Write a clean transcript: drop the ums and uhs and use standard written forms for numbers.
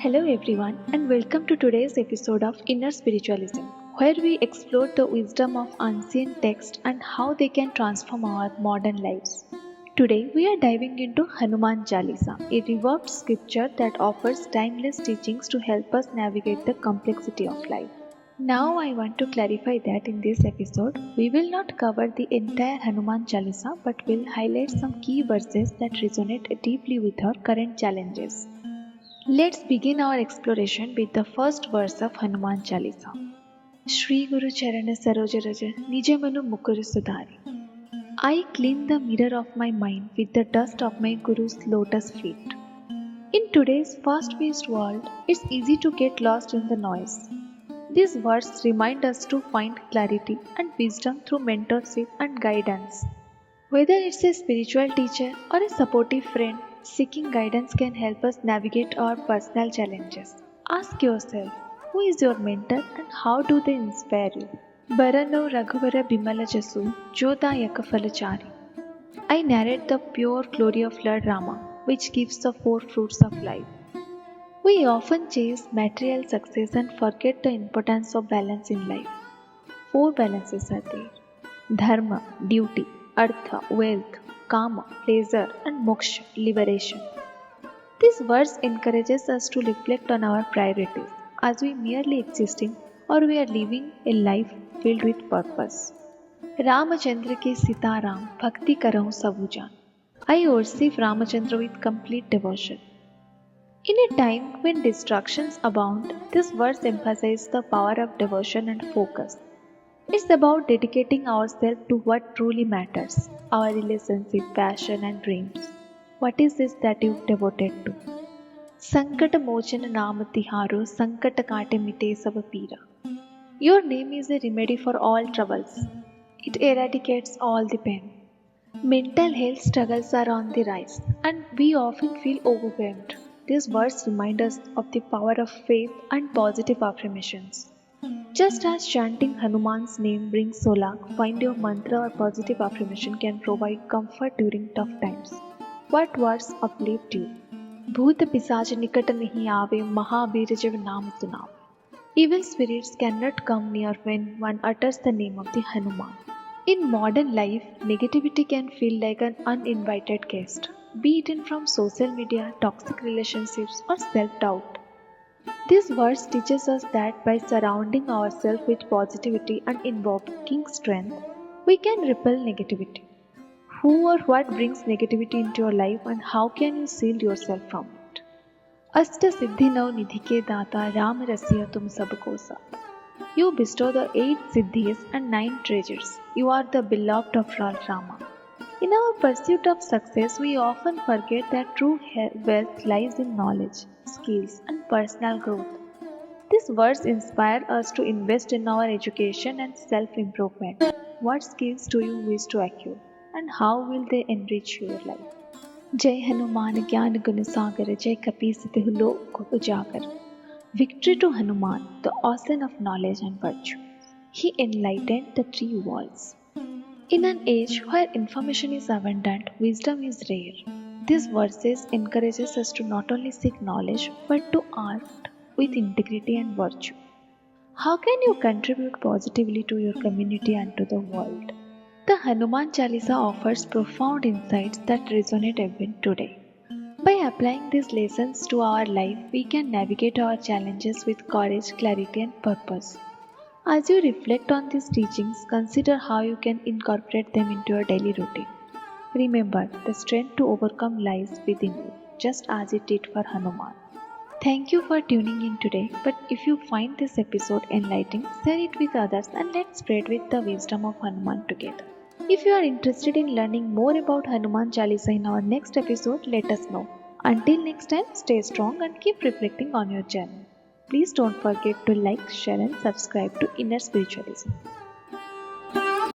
Hello, everyone, and welcome to today's episode of Inner Spiritualism, where we explore the wisdom of ancient texts and how they can transform our modern lives. Today, we are diving into Hanuman Chalisa, a revered scripture that offers timeless teachings to help us navigate the complexity of life. Now, I want to clarify that in this episode, we will not cover the entire Hanuman Chalisa but will highlight some key verses that resonate deeply with our current challenges. Let's begin our exploration with the first verse of Hanuman Chalisa. Shri Guru Charana Saroj Raj Nija Manu Mukur Sudhari. I clean the mirror of my mind with the dust of my Guru's lotus feet. In today's fast-paced world, it's easy to get lost in the noise. These words remind us to find clarity and wisdom through mentorship and guidance. Whether it's a spiritual teacher or a supportive friend, seeking guidance can help us navigate our personal challenges. Ask yourself, who is your mentor and how do they inspire you? Barano Raghuvara Bimala Jasu, Joda Yakafalachari. I narrate the pure glory of Lord Rama, which gives the four fruits of life. We often chase material success and forget the importance of balance in life. Four balances are there: dharma, duty, artha, wealth, kama, pleasure, and moksha, liberation. This verse encourages us to reflect on our priorities. Are we merely existing or we are living a life filled with purpose? Ramachandra ke Sita Ram, Bhakti Karahu Sabujan. I worship Ramachandra with complete devotion. In a time when distractions abound, this verse emphasizes the power of devotion and focus. It's about dedicating ourselves to what truly matters, our relationship, passion, and dreams. What is this that you've devoted to? Sankata Mochana Namatiharo Sankata Kate Mite Savapira. Your name is a remedy for all troubles. It eradicates all the pain. Mental health struggles are on the rise, and we often feel overwhelmed. This verse reminds us of the power of faith and positive affirmations. Just as chanting Hanuman's name brings solak, find your mantra or positive affirmation can provide comfort during tough times. What words uplift you? Bhoot pisaj nikat nahi aave, Mahabir jav naam sunaave. Evil spirits cannot come near when one utters the name of the Hanuman. In modern life, negativity can feel like an uninvited guest, be it from social media, toxic relationships, or self-doubt. This verse teaches us that by surrounding ourselves with positivity and invoking strength, we can repel negativity. Who or what brings negativity into your life and how can you shield yourself from it? Asta Siddhi Nav Nidhi ke Data Ram Rasiya Tum Sabko Saath. You bestow the 8 siddhis and 9 treasures. You are the beloved of Lord Rama. In our pursuit of success, we often forget that true wealth lies in knowledge, skills, and personal growth. This verse inspires us to invest in our education and self-improvement. What skills do you wish to acquire, and how will they enrich your life? Jai Hanuman Gyan Gun Sagar Jai Kapisitu Lok Ujagar. Victory to Hanuman, the ocean of knowledge and virtue. He enlightened the three worlds. In an age where information is abundant, wisdom is rare. These verses encourages us to not only seek knowledge but to act with integrity and virtue. How can you contribute positively to your community and to the world? The Hanuman Chalisa offers profound insights that resonate even today. By applying these lessons to our life, we can navigate our challenges with courage, clarity, and purpose. As you reflect on these teachings, consider how you can incorporate them into your daily routine. Remember, the strength to overcome lies within you, just as it did for Hanuman. Thank you for tuning in today, but if you find this episode enlightening, share it with others and let's spread with the wisdom of Hanuman together. If you are interested in learning more about Hanuman Chalisa in our next episode, let us know. Until next time, stay strong and keep reflecting on your journey. Please don't forget to like, share and subscribe to Inner Spiritualism.